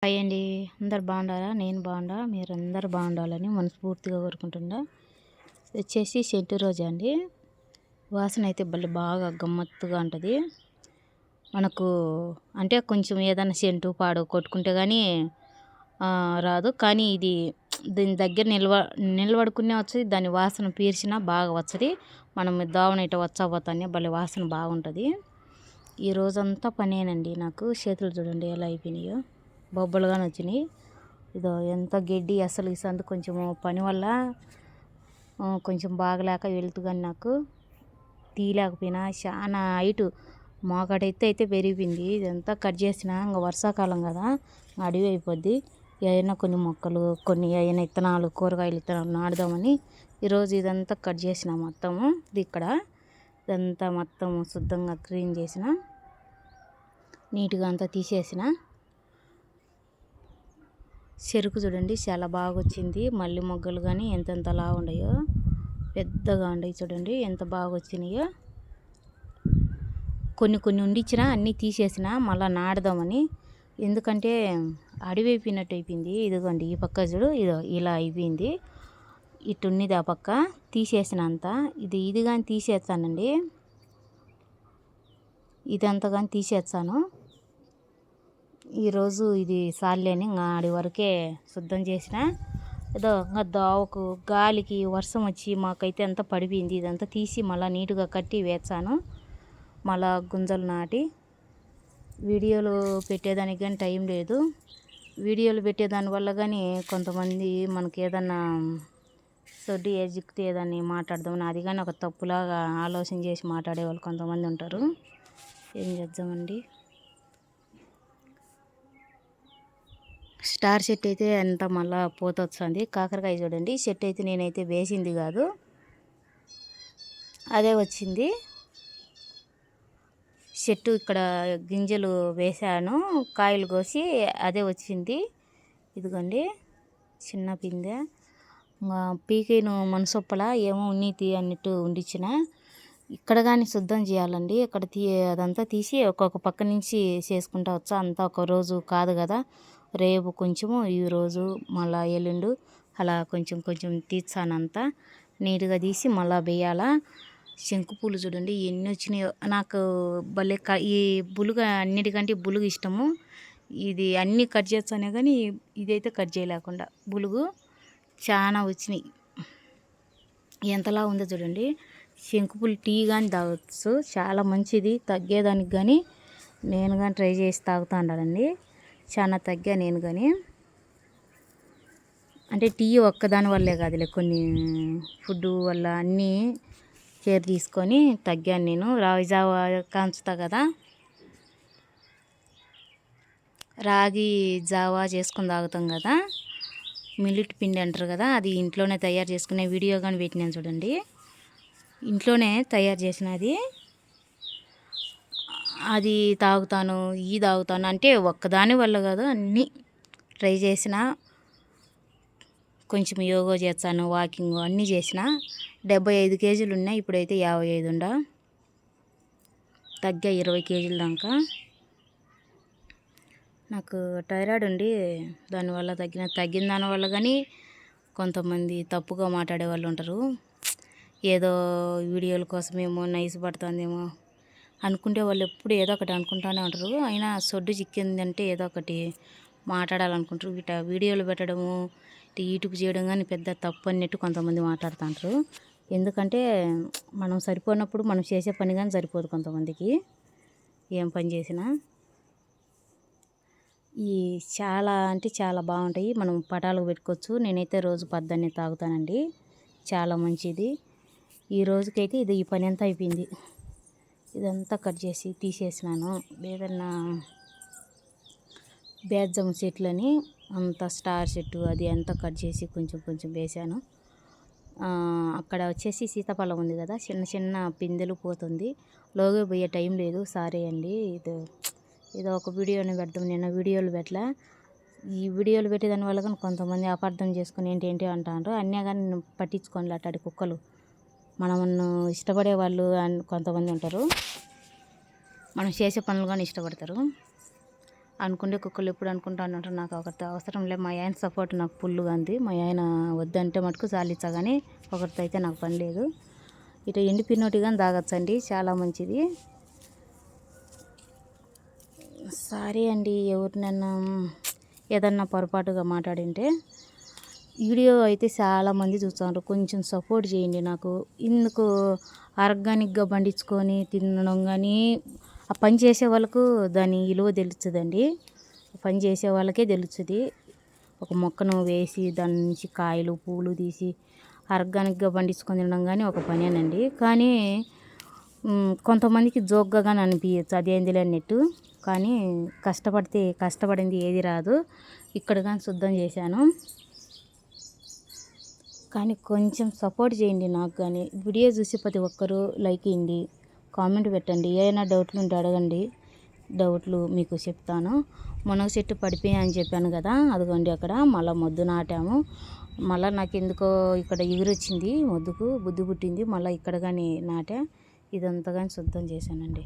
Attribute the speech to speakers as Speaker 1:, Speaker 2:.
Speaker 1: Hi అండి. అందరు బాగుండారా? నేను బాగుండా, మీరందరూ బాగుండాలని మనస్ఫూర్తిగా కోరుకుంటున్నా. వచ్చేసి సెంటు రోజా అండి. వాసన అయితే బాగా గమ్మత్తుగా ఉంటుంది. మనకు అంటే కొంచెం ఏదైనా సెంటు పాడు కొట్టుకుంటే కానీ రాదు. కానీ ఇది దీని దగ్గర నిలబడుకునే వచ్చి దాని వాసన పీల్చినా బాగా వచ్చది. మనం దావన ఇట వచ్చపోతానే వాసన బాగుంటుంది. ఈ రోజంతా పనేనండి నాకు. చేతులు చూడండి ఎలా అయిపోయినాయో, బొబ్బలుగానే వచ్చినాయి. ఇదో ఎంత గడ్డి అసలు ఈ సందు కొంచెం పని వల్ల కొంచెం బాగలేక వెళ్తూ కానీ నాకు తీయలేకపోయినా చాలా హైటు మోకాడైతే పెరిగిపోయింది. ఇదంతా కట్ చేసిన ఇంకా వర్షాకాలం కదా అడవి అయిపోద్ది. ఏదైనా కొన్ని మొక్కలు కొన్ని అయినా విత్తనాలు కూరగాయలు విత్తనాలు నాటుదామని ఈరోజు ఇదంతా కట్ చేసిన మొత్తము. ఇక్కడ ఇదంతా మొత్తం శుద్ధంగా క్లీన్ చేసిన, నీట్గా అంతా తీసేసిన. చెరుకు చూడండి చాలా బాగా వచ్చింది. మళ్ళీ మొగ్గలు కానీ ఎంతలా ఉన్నాయో, పెద్దగా ఉన్నాయి చూడండి ఎంత బాగా వచ్చినాయో. కొన్ని ఉండిచ్చిన అన్నీ తీసేసిన మళ్ళీ నాటుదామని. ఎందుకంటే అడవి అయిపోయినట్టు అయిపోయింది. ఇదిగోండి ఈ పక్క చూడు, ఇదో ఇలా అయిపోయింది. ఇటు ఉన్నది ఆ పక్క తీసేసిన అంతా. ఇది కానీ తీసేస్తానండి, ఇదంతా కానీ తీసేస్తాను. ఈరోజు ఇది సాలేని ఆడి వరకే శుద్ధం చేసిన. ఏదో ఇంకా దావకు గాలికి వర్షం వచ్చి మాకైతే అంతా పడిపోయింది. ఇదంతా తీసి మళ్ళీ నీట్గా కట్టి వేస్తాను. మళ్ళా గుంజలు నాటి వీడియోలు పెట్టేదానికి కానీ టైం లేదు. వీడియోలు పెట్టేదాని వల్ల కానీ కొంతమంది మనకి ఏదన్నా సొడ్డు ఎజిక్తే ఏదని మాట్లాడదామని అది కానీ ఒక తప్పులాగా ఆలోచన చేసి మాట్లాడే వాళ్ళు కొంతమంది ఉంటారు. ఏం చేద్దామండి. స్టార్ చెట్టు అయితే ఎంత మళ్ళీ పూత వస్తుంది. కాకరకాయ చూడండి, చెట్టు అయితే నేనైతే వేసింది కాదు, అదే వచ్చింది చెట్టు. ఇక్కడ గింజలు వేసాను, కాయలు కోసి అదే వచ్చింది. ఇదిగోండి చిన్న పిందె. పీకేను మనసొప్పల ఏమో ఉన్నీతి అన్నట్టు ఉండిచ్చిన. ఇక్కడ కానీ శుద్ధం చేయాలండి. ఇక్కడ అదంతా తీసి ఒక్కొక్క పక్క నుంచి చేసుకుంటా వచ్చా. అంతా ఒక రోజు కాదు కదా, రేపు కొంచెము, ఈరోజు మళ్ళీ ఎల్లుండు అలా కొంచెం తీసానంతా నీట్గా తీసి మళ్ళీ వేయాలా. శంకు పూలు చూడండి ఎన్ని వచ్చినాయో. నాకు ఈ బులుగ అన్నిటికంటే బులుగు ఇష్టము. ఇది అన్నీ కట్ చేస్తానే కానీ ఇదైతే కట్ చేయలేకుండా బులుగు చాలా వచ్చినాయి. ఎంతలా ఉందో చూడండి. శంకుపూలు టీ కానీ తాగొచ్చు, చాలా మంచిది తగ్గేదానికి. కానీ నేను కానీ ట్రై చేసి తాగుతూ ఉండాలండి. చాలా తగ్గా నేను కానీ. అంటే టీ ఒక్కదాని వల్లే కాదులే, కొన్ని ఫుడ్ వల్ల అన్నీ కేర్ తీసుకొని తగ్గాను నేను. రాగి జావా కాంచుతా కదా, రాగి జావా చేసుకొని తాగుతాం కదా, మిల్లెట్ పిండి అంటారు కదా, అది ఇంట్లోనే తయారు చేసుకునే వీడియో కానీ పెట్టినాను చూడండి. ఇంట్లోనే తయారు చేసినది అది తాగుతాను, తాగుతాను. అంటే ఒక్కదాని వల్ల కాదు, అన్నీ ట్రై చేసిన. కొంచెం యోగా చేస్తాను, వాకింగ్ అన్నీ చేసిన. 75 కేజీలు ఉన్నాయి, ఇప్పుడైతే 55 ఉండా. తగ్గా 20 కేజీల దాకా. నాకు థైరాయిడ్ ఉండి దానివల్ల తగ్గిన దానివల్ల కానీ కొంతమంది తప్పుగా మాట్లాడే వాళ్ళు ఉంటారు. ఏదో వీడియోల కోసమేమో నైస్ పడుతుందేమో అనుకుంటే వాళ్ళు ఎప్పుడు ఏదో ఒకటి అనుకుంటూనే ఉంటారు. అయినా సొడ్డు చిక్కిందంటే ఏదో ఒకటి మాట్లాడాలనుకుంటారు. వీడియోలు పెట్టడము, యూట్యూబ్ చేయడం కానీ పెద్ద తప్పు అన్నట్టు కొంతమంది మాట్లాడుతుంటారు. ఎందుకంటే మనం సరిపోయినప్పుడు మనం చేసే పని కానీ సరిపోదు కొంతమందికి, ఏం పని చేసినా. ఈ చాలా అంటే చాలా బాగుంటాయి, మనం పటాలకు పెట్టుకోవచ్చు. నేనైతే రోజు పొద్దున్నే తాగుతానండి, చాలా మంచిది. ఈ రోజుకైతే ఈ పని అంతా అయిపోయింది. ఇదంతా కట్ చేసి తీసేసినాను. ఏదన్నా బేజం చెట్లని అంత స్టార్ చెట్టు అది అంతా కట్ చేసి కొంచెం వేసాను. అక్కడ వచ్చేసి సీతాఫలం ఉంది కదా, చిన్న పిందెలు పోతుంది. లోగే పోయే టైం లేదు, సారీ అండి. ఏదో ఒక వీడియోని పెడతాం, నిన్న వీడియోలు పెట్టలే. ఈ వీడియోలు పెట్టేదాని వల్ల కానీ కొంతమంది అపార్థం చేసుకుని ఏంటి అంటారు. అన్నీ కానీ నేను పట్టించుకోని అట్లాంటి కుక్కలు మనము ఇష్టపడే వాళ్ళు కొంతమంది ఉంటారు, మనం చేసే పనులు కానీ ఇష్టపడతారు. అనుకుంటే కుక్కలు ఎప్పుడు అనుకుంటానంటే నాకు ఒకరితో అవసరం లేదు. మా ఆయన సపోర్ట్ నాకు ఫుల్గా ఉంది. మా ఆయన వద్దంటే మటుకు చాలిచ్చా కానీ ఒకరితో అయితే నాకు పని లేదు. ఇట్లా ఎండిపోయినట్టు కానీ తాగొచ్చండి, చాలా మంచిది. సారీ అండి ఎవరినైనా ఏదన్నా పొరపాటుగా మాట్లాడింటే. వీడియో అయితే చాలామంది చూస్తున్నారు, కొంచెం సపోర్ట్ చేయండి నాకు. ఇందుకు ఆర్గానిక్గా పండించుకొని తినడం కానీ ఆ పని చేసే వాళ్ళకు దాని విలువ తెలుస్తుందండి. పని చేసే వాళ్ళకే తెలుస్తుంది. ఒక మొక్కను వేసి దాని నుంచి కాయలు పూలు తీసి ఆర్గానిక్గా పండించుకొని తినడం కానీ ఒక పనేనండి. కానీ కొంతమందికి జోక్గా కానీ అనిపించచ్చు అదేందిలే అన్నట్టు. కానీ కష్టపడితే కష్టపడింది ఏది రాదు. ఇక్కడ కానీ శుద్ధం చేశాను, కానీ కొంచెం సపోర్ట్ చేయండి నాకు. కానీ వీడియో చూసి ప్రతి ఒక్కరూ లైక్ ఇవ్వండి, కామెంట్ పెట్టండి. ఏమైనా డౌట్లు ఉంటే అడగండి, డౌట్లు మీకు చెప్తాను. మునగ చెట్టు పడిపోయా అని చెప్పాను కదా, అదిగోండి అక్కడ మళ్ళీ మొద్దు నాటాము. మళ్ళీ నాకు ఎందుకో ఇక్కడ ఎగురొచ్చింది, మొద్దుకు బుద్ధి పుట్టింది. మళ్ళీ ఇక్కడ కానీ నాటా, ఇదంతా కానీ శుద్ధం చేశానండి.